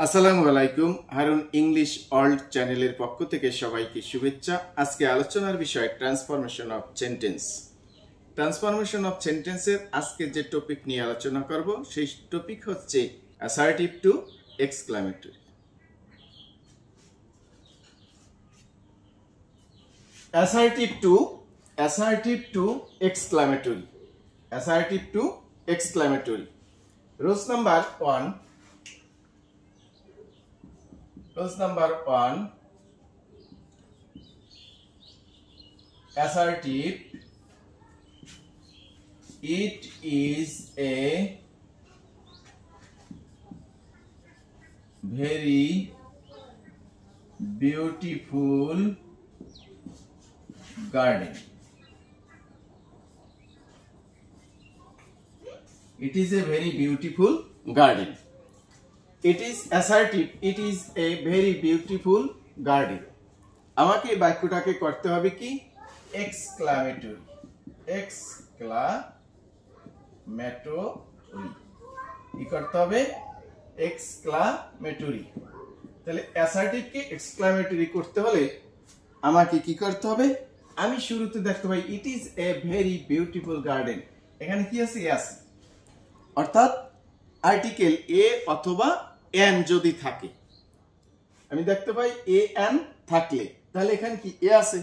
আসসালামু আলাইকুম। Harun English world চ্যানেলের পক্ষ থেকে সবাইকে শুভেচ্ছা। আজকে আলোচনার বিষয় transformation of sentence. Transformation of সেন্টেন্সের আজকে যে টপিক নিয়ে আলোচনা করব সেই টপিক হচ্ছে assertive two exclamatory. Assertive two exclamatory. Assertive two exclamatory. Rules number 1. Rules number 1. Assertive. It is a very beautiful garden. It is a very beautiful garden. It is assertive. It is a very beautiful garden. আমাকে এই বাক্যটাকে করতে হবে কি exclamatory. Exclamatory কি করতে হবে exclamatory. তাহলে অ্যাসার্টিভকে exclamatory করতে হলে আমাকে কি করতে হবে? আমি শুরুতে দেখতে পাই it is a very beautiful garden. এখানে কি আছে? আছে, অর্থাৎ আর্টিকেল এ অথবা এন যদি থাকে, আমি দেখতে পাই এ এন থাকলে, তাহলে এখানে কি এ আছে?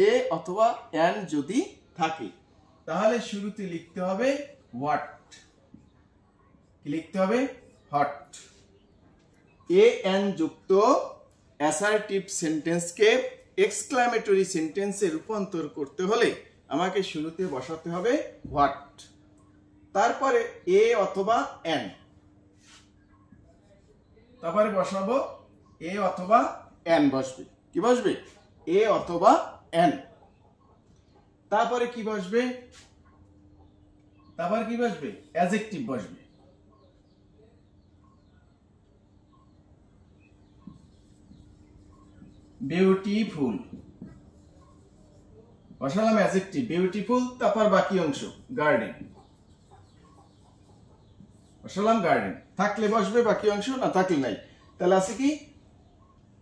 এ অথবা এন যদি থাকে তাহলে শুরুতে লিখতে হবে হোয়াট। কি লিখতে হবে? হট। এ এন যুক্ত অ্যাসার্টিভ সেন্টেন্সকে এক্সক্লামেটরি সেন্টেন্সে রূপান্তর করতে হলে আমাকে শুরুতে বসাতে হবে হোয়াট, তারপরে এ অথবা এন, তারপরে বসাবো এ অথবা এন বসবে। কি বসবে? এ অথবা এন। তারপরে কি বসবে? তারপরে কি বসবে? অ্যাডজেক্টিভ বসবে। বিউটিফুল বসালাম অ্যাডজেক্টিভ বিউটিফুল, তারপর বাকি অংশ গার্ডেন বসালাম গার্ডেন। থাকলে বসবে বাকি অংশ, না থাকলে নাই। তাহলে আছে কি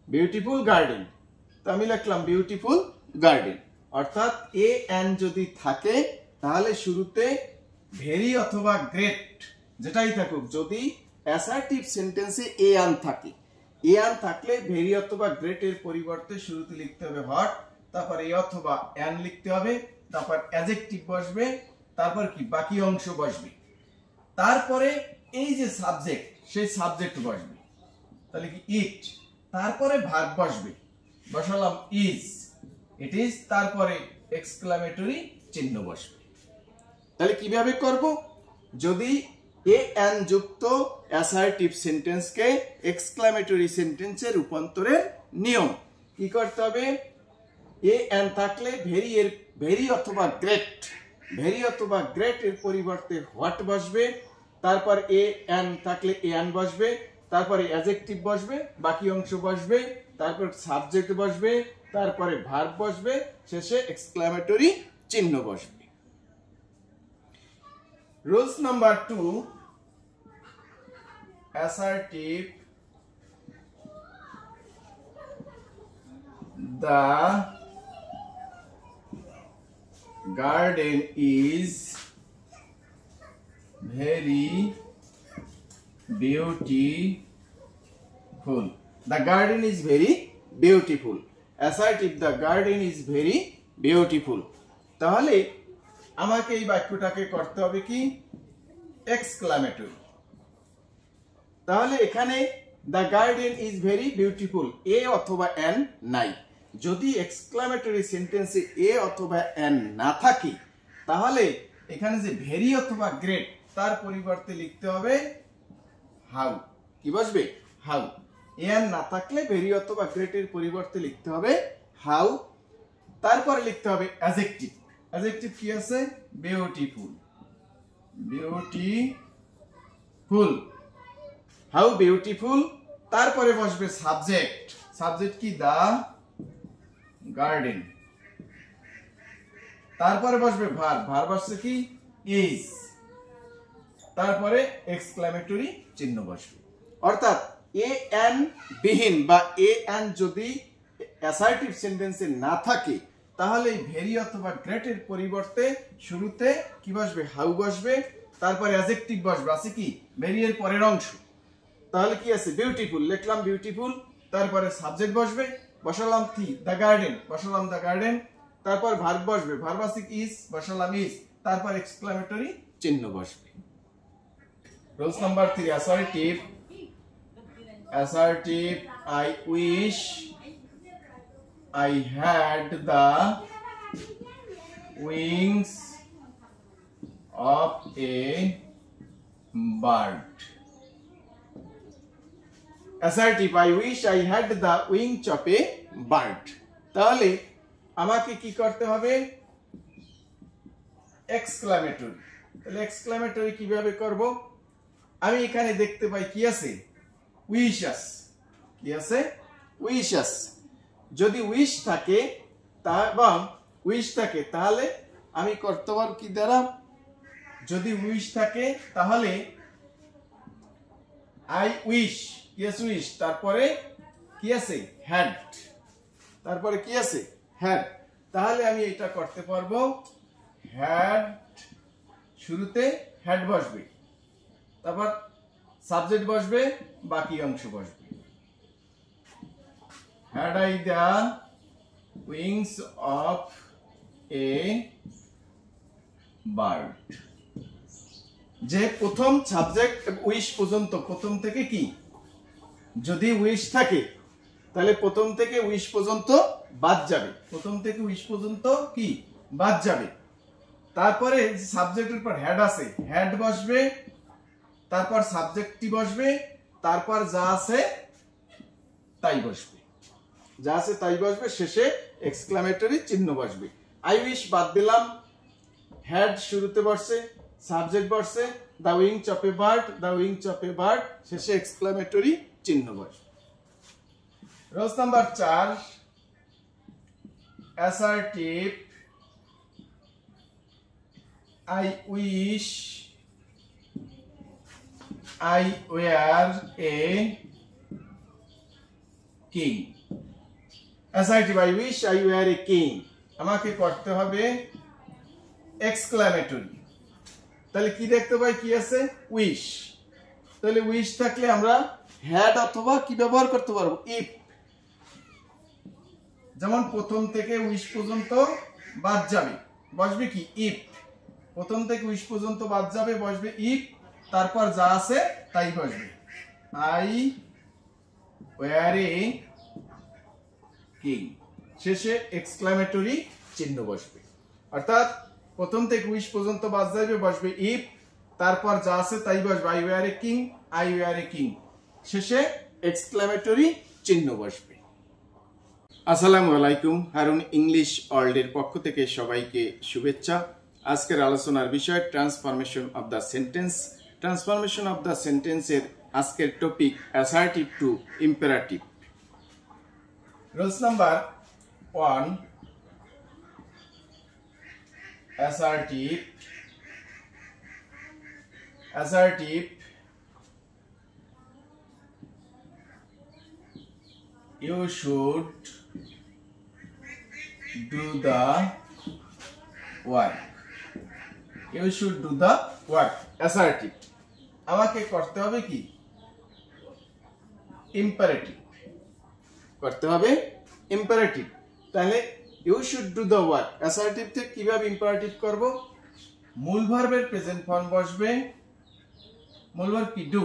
বিউটিফুল গার্ডেন। তো আমি লিখলাম বিউটিফুল গার্ডেন। অর্থাৎ এ এন যদি থাকে তাহলে শুরুতে ভেরি অথবা গ্রেট যেটাই থাকুক, যদি অ্যাসার্টিভ সেন্টেন্সে এ এন থাকে, এ এন থাকলে ভেরি অথবা গ্রেট এর পরিবর্তে শুরুতে লিখতে হবে হট, তারপর এ অথবা এন লিখতে হবে, তারপর অ্যাডজেক্টিভ বসবে, তারপর কি বাকি অংশ বসবে, তারপরে এই যে সাবজেক্ট সেই সাবজেক্ট বসবে। তাহলে কি ইট, তারপরে ভার্ব বসবে, বসালাম ইজ, ইট ইজ, তারপরে এক্সক্লামেটরি চিহ্ন বসবে। তাহলে কিভাবে করব? যদি এ এন যুক্ত অ্যাসার্টিভ সেন্টেন্সকে এক্সক্লামেটরি সেন্টেন্সে রূপান্তরের নিয়ম কি করতে হবে? এ এন থাকলে ভেরি অথবা গ্রেট, ভেরি অথবা গ্রেট এর পরিবর্তে হোয়াট বসবে, তারপর এ এন থাকলে এ এন বসবে, তারপরে অ্যাডজেক্টিভ বসবে, বাকি অংশ বসবে, তারপর সাবজেক্ট বসবে, তারপরে ভার্ব বসবে, শেষে এক্সক্লামেটরি চিহ্ন বসবে। Rules number 2. Assertive. The garden is very beautiful. The garden is very beautiful. Assertive. The garden is very beautiful. তাহলে আমাকে এই বাক্যটাকে করতে হবে কি এক্সক্লামেটরি। তাহলে এখানে the garden is very beautiful, a অথবা এন নাই। যদি এক্সক্লামেটরি সেন্টেন্সে এ অথবা এন না থাকে তাহলে এখানে যে ভেরি অথবা গ্রেট তার পরিবর্তে লিখতে হবে হাউ। কি বসবে? হাউ। এন না থাকলে ভেরি অথবা গ্রেট এর পরিবর্তে লিখতে হবে হাউ, তারপরে লিখতে হবে অ্যাডজেক্টিভ। অ্যাডজেক্টিভ কি আছে? বিউটিফুল। বিউটিফুল, হাউ বিউটিফুল, তারপরে বসবে সাবজেক্ট। সাবজেক্ট কি? দা গার্ডেন। তারপরে বসবে ভার্ব। ভার্ব আসছে কি? ইজ। তারপরে এক্সক্লামেটরি চিহ্ন বসবে। অর্থাৎ এ এন বিহীন বা এ এন যদি অ্যাসার্টিভ সেন্টেন্সে না থাকে তাহলে এই ভেরি অথবা গ্রেট এর পরিবর্তে শুরুতে কি বসবে? হাউ বসবে, তারপরে অ্যাডজেক্টিভ বসবে। আছে কি? ভেরি এর পরের অংশ। তাহলে কি আছে? বিউটিফুল, লিখলাম বিউটিফুল, তারপরে সাবজেক্ট বসবে, বসালাম কি? দ্য গার্ডেন, বসালাম দ্য গার্ডেন, তারপর ভার্ব বসবে, ভার্ব আছে কি? ইজ, বসালাম ইজ, তারপর এক্সক্লামেটরি চিহ্ন বসবে। Rules number 3, assertive. Assertive, I wish I had the wings of a bird. Assertive, I wish I had the wings of a bird. তাহলে আমাকে কি করতে হবে? এক্সক্লামেটরি। তাহলে এক্সক্লামেটরি কিভাবে করব? আমি এখানে দেখতে পাই কি আছে? উইশাস। কি আছে? উইশাস। যদি উইশ থাকে এবং উইশ থাকে তাহলে আমি করতে পারব কি দ্বারা? যদি উইশ থাকে তাহলে আই উইশ, কি আছে? উইশ, তারপরে কি আছে? হ্যাড, তারপরে কি আছে? হ্যাড। তাহলে আমি এটা করতে পারবো হ্যাড, শুরুতে হ্যাড বসবে, তারপর সাবজেক্ট বসবে, বাকি অংশ বসবে। Had I the wings of a bird? যে প্রথম সাবজেক্ট উইশ পর্যন্ত, প্রথম থেকে কি? যদি উইশ থাকে তাহলে প্রথম থেকে উইশ পর্যন্ত বাদ যাবে, প্রথম থেকে উইশ পর্যন্ত কি? বাদ যাবে। তারপরে সাবজেক্টের পর হ্যাড আছে, হ্যাড বসবে, তারপর সাবজেক্টটি বসবে, তারপর যা আছে তাই বসবে, যা আছে তাই বসবে, শেষে এক্সক্লামেটরি চিহ্ন বসবে। আই উইশ বাদ দিলাম, হ্যাড শুরুতে বসছে, সাবজেক্ট বসছে, the wings of a bird, the wings of a bird, শেষে এক্সক্লামেটরি চিহ্ন বসবে। Rules number 4, assertive, I wish I were a king. Assertive, I wish I were a king, আমাকে করতে হবে এক্সক্লামেটরি। তাহলে কি দেখতে পাই? কি আছে? উইশ। তাহলে উইশ থাকলে আমরা হ্যাড অথবা কি ব্যবহার করতে পারবো? ইফ। যেমন প্রথম থেকে উইশ পর্যন্ত বাদ যাবে, বসবে কি? ইফ। প্রথম থেকে উইশ পর্যন্ত বাদ যাবে, বসবে ইফ, তারপর যা আছে তাই বসবে। আই ওয়্যার এ কিং, শেষে এক্সক্লামেটরি চিহ্ন বসবে। অর্থাৎ প্রথম থেকে উইশ পর্যন্ত বাদ যাবে, বসবে ইফ, তারপর যা আছে তাই বসবে। I were a king, I were a king, শেষে এক্সক্লামেটরি চিহ্ন বসবে। আসসালামু আলাইকুম, হারুন ইংলিশ ওয়ার্ল্ডের পক্ষ থেকে সবাইকে শুভেচ্ছা। আজকের আলোচনার বিষয় transformation of the sentence. Transformation of the সেন্টেন্সের আজকের topic assertive two imperative. Rules number 1, assertive. Assertive, you should do the work. You should do the work. Assertive, আমাকে করতে হবে কি? ইম্পারেটিভ করতে হবে, ইম্পারেটিভ। তাহলে you should do the work, assertive থেকে কিভাবে ইম্পারেটিভ করব? মূল ভার্বের প্রেজেন্ট ফর্ম বসবে, মূল ভার্ব কি? ডু,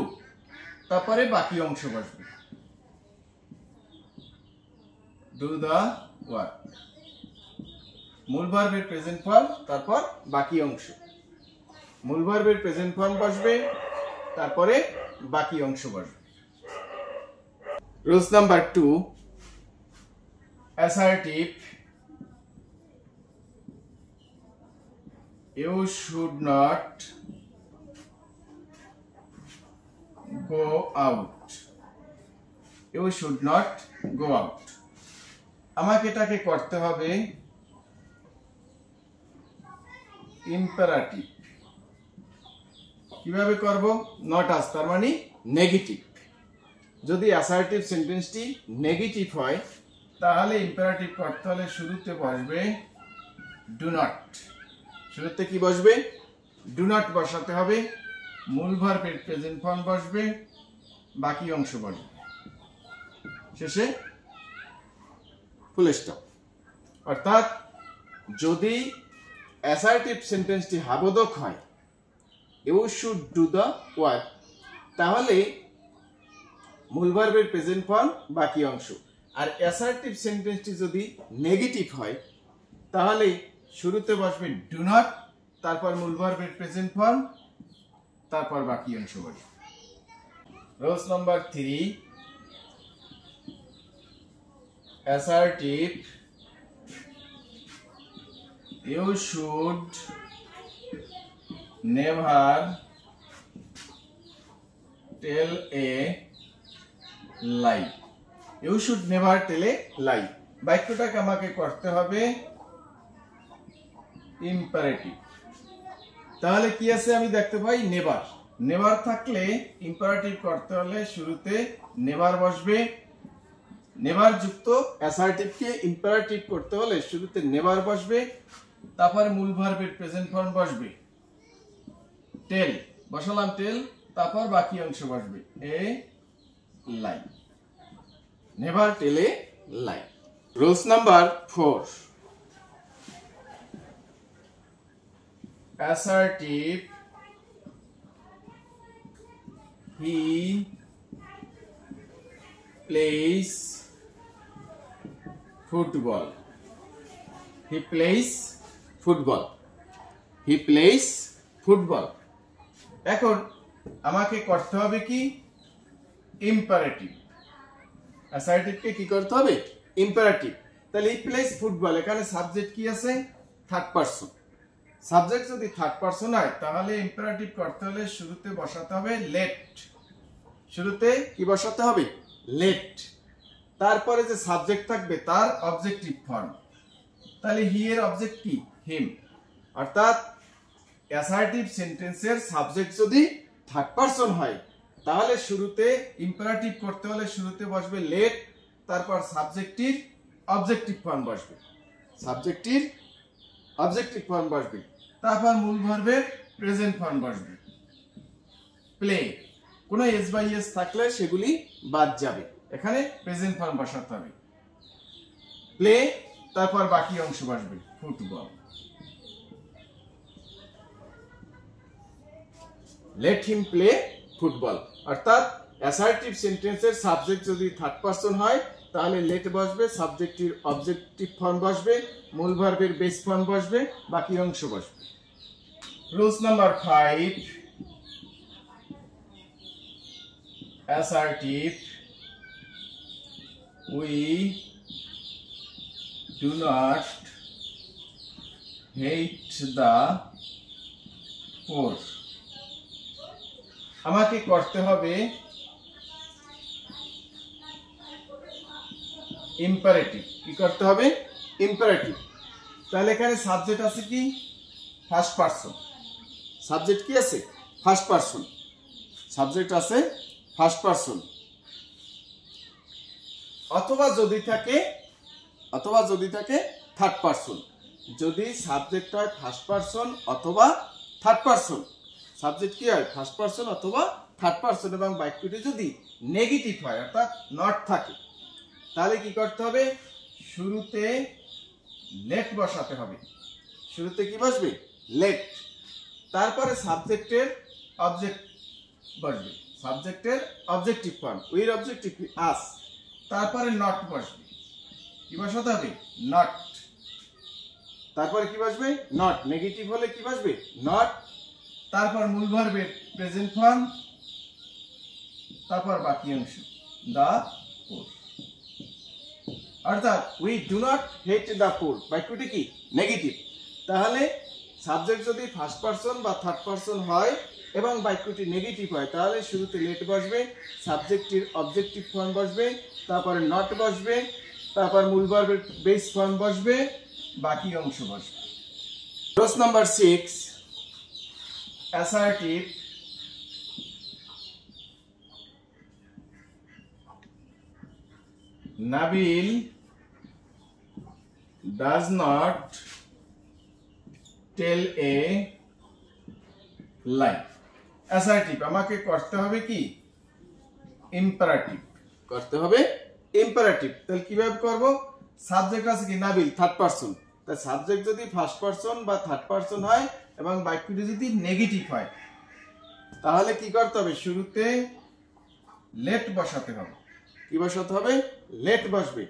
তারপরে বাকি অংশ বসবে। Do the work, মূল ভার্বের প্রেজেন্ট ফর্ম, তারপর বাকি অংশ। মূল ভার্বের প্রেজেন্ট ফর্ম বসবে, তারপরে বাকি অংশ বসবে। Rules number 2, assertive. You should not go out. You should not go out, আমাকে এটাকে করতে হবে ইম্পারেটিভ। কিভাবে করব? নট আস, তার মানে নেগেটিভ। যদি অ্যাসার্টিভ সেন্টেন্সটি নেগেটিভ হয় তাহলে ইম্পারেটিভ করতে হলে শুরুতে বসবে ডু নট। শুরুতে কি বসবে? ডু নট বসাতে হবে, মূল ভার্বের প্রেজেন্ট ফর্ম বসবে, বাকি অংশ বসবে, শেষে ফুল স্টপ। অর্থাৎ যদি অ্যাসার্টিভ সেন্টেন্সটি হাবোধক হয়, you should do the work, তাহলে মূল ভার্বের প্রেজেন্ট ফর্ম বাকি অংশ। আর অ্যাসার্টিভ সেন্টেন্সটি যদি নেগেটিভ হয় তাহলে শুরুতে বসবে ডু নট, তারপর মূল ভার্বের প্রেজেন্ট ফর্ম, তারপর বাকি অংশ বসবে। Rules number 3, assertive, you should never tell a lie. You should never tell a lie. বাক্যটাকে আমাকে করতে হবে ইম্পারেটিভ। তাহলে কি আছে আমি দেখতে পাই নেভার। নেভার থাকলে ইম্পারেটিভ করতে হলে শুরুতে নেভার বসবে। নেভার যুক্ত অ্যাসার্টিভকে ইম্পারেটিভ করতে হলে শুরুতে নেভার বসবে, তারপর মূল ভার্বের প্রেজেন্ট ফর্ম বসবে। টেল বসালাম টেল, তারপর বাকি অংশ বসবে a lie. Never tell a lie. Rules number 4, assertive, he plays football. He plays football. He plays football. এখন আমাকে করতে হবে কি ইম্পারেটিভ। অ্যাসার্টিভকে কি করতে হবে ইম্পারেটিভ। তাহলে হি প্লেস ফুটবল, এখানে সাবজেক্ট কি আছে থার্ড পারসন। সাবজেক্ট যদি থার্ড পারসন হয় তাহলে ইম্পারেটিভ করতে হলে শুরুতে বসাতে হবে লেট। শুরুতে কি বসাতে হবে লেট, তারপরে যে সাবজেক্ট থাকবে তার অবজেক্টিভ ফর্ম। তাহলে হি এর অবজেক্ট কি হিম। অর্থাৎ অ্যাসার্টিভ সেন্টেন্সের সাবজেক্ট যদি থার্ড পারসন হয় তাহলে শুরুতে ইম্পারেটিভ করতে হলে শুরুতে বসবে লেট, তারপর সাবজেক্টিভ অবজেক্টিভ ফর্ম বসবে, সাবজেক্টিভ অবজেক্টিভ ফর্ম বসবে, তারপর মূল ভার্বের প্রেজেন্ট ফর্ম বসবে। প্লে কোনো এস বাই এস থাকলে সেগুলি বাদ যাবে, এখানে প্রেজেন্ট ফর্ম বসাতে হবে। প্লে তারপর বাকি অংশ বসবে football. Let him play football. অর্থাৎ অ্যাসার্টিভ সেন্টেন্সের সাবজেক্ট যদি থার্ড পারসন হয় তাহলে লেট বসবে, সাবজেক্টিভ অবজেক্টিভ ফর্ম বসবে, মূল ভার্বের বেস ফর্ম বসবে, বাকি অংশ বসবে। Rules number 5, assertive, we do not hate the poor. আমাকে করতে হবে ইম্পারেটিভ। কি করতে হবে ইম্পারেটিভ। তাহলে এখানে সাবজেক্ট আছে কি ফার্স্ট পারসন। সাবজেক্ট কি আছে ফার্স্ট পারসন। সাবজেক্ট আছে ফার্স্ট পারসন। অথবা যদি থাকে থার্ড পারসন। যদি সাবজেক্ট হয় ফার্স্ট পারসন অথবা থার্ড পারসন, সাবজেক্ট কি হয় ফার্স্ট পারসন অথবা থার্ড পারসন, এবং বাক্যটি যদি নেগেটিভ হয় অর্থাৎ নট থাকে তাহলে কি করতে হবে শুরুতে লেট বসাতে হবে। শুরুতে কি বসবে লেট, তারপরে সাবজেক্টের অবজেক্ট বসবে, সাবজেক্টের অবজেক্টিভ ফর্ম, উইর অবজেক্টিভ আস, তারপরে নট বসবে। কি বসাতে হবে নট, তারপরে কি বসবে নট। নেগেটিভ হলে কি বসবে নট, তারপর মূল ভার্বের প্রেজেন্ট ফর্ম, তারপর বাকি অংশ দা পোর। অর্থাৎ উই ডু নট হেট দা পোর বাক্যটি কি নেগেটিভ। তাহলে সাবজেক্ট যদি ফার্স্ট পারসন বা থার্ড পারসন হয় এবং বাক্যটি নেগেটিভ হয় তাহলে শুরুতে লেট বসবে, সাবজেক্টের অবজেক্টিভ ফর্ম বসবে, তারপরে নট বসবে, তারপর মূল ভার্বের বেস ফর্ম বসবে, বাকি অংশ বসবে। Rules number 6, assertive, Nabil does not tell a lie। Assertive আমাকে করতে হবে কি ইম্পারেটিভ, করতে হবে ইম্পারেটিভ। তাহলে কিভাবে করব? সাবজেক্ট আছে কি নাবিল, থার্ড পারসন। তাই সাবজেক্ট যদি ফার্স্ট পারসন বা থার্ড পারসন হয় এবং বাক্যটি যদি নেগেটিভ হয় তাহলে কি করতে হবে? শুরুতে লেট বসাতে হবে। কি বসাতে হবে? লেট বসবে।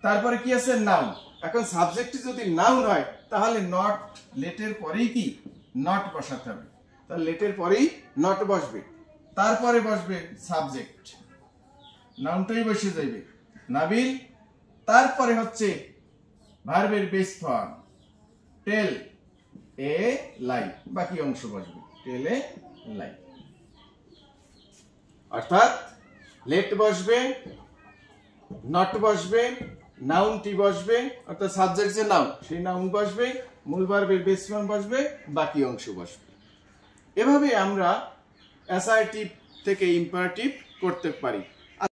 তারপরে কি আছে? নাউন। এখন সাবজেক্টটি যদি নাউন হয় তাহলে নট, লেটের পরেই কি নট বসাতে হবে। তাহলে লেটের পরেই নট বসবে, তারপরে বসবে সাবজেক্ট, নাউনটাই বসে যাবে নাবিল, তারপরে হচ্ছে ভার্বের বেস ফর্ম টেল এ লাই, বাকি অংশ বসবে টেল এ লাই। অর্থাৎ লেট বসবে, নট বসবে, নাউনটি বসবে, অর্থাৎ সাবজেক্ট যে নাউন সেই নাউন বসবে, মূল ভার্বের বেস ফর্ম বসবে, বাকি অংশ বসবে। এভাবে আমরা অ্যাসার্টিভ থেকে ইম্পারেটিভ করতে পারি।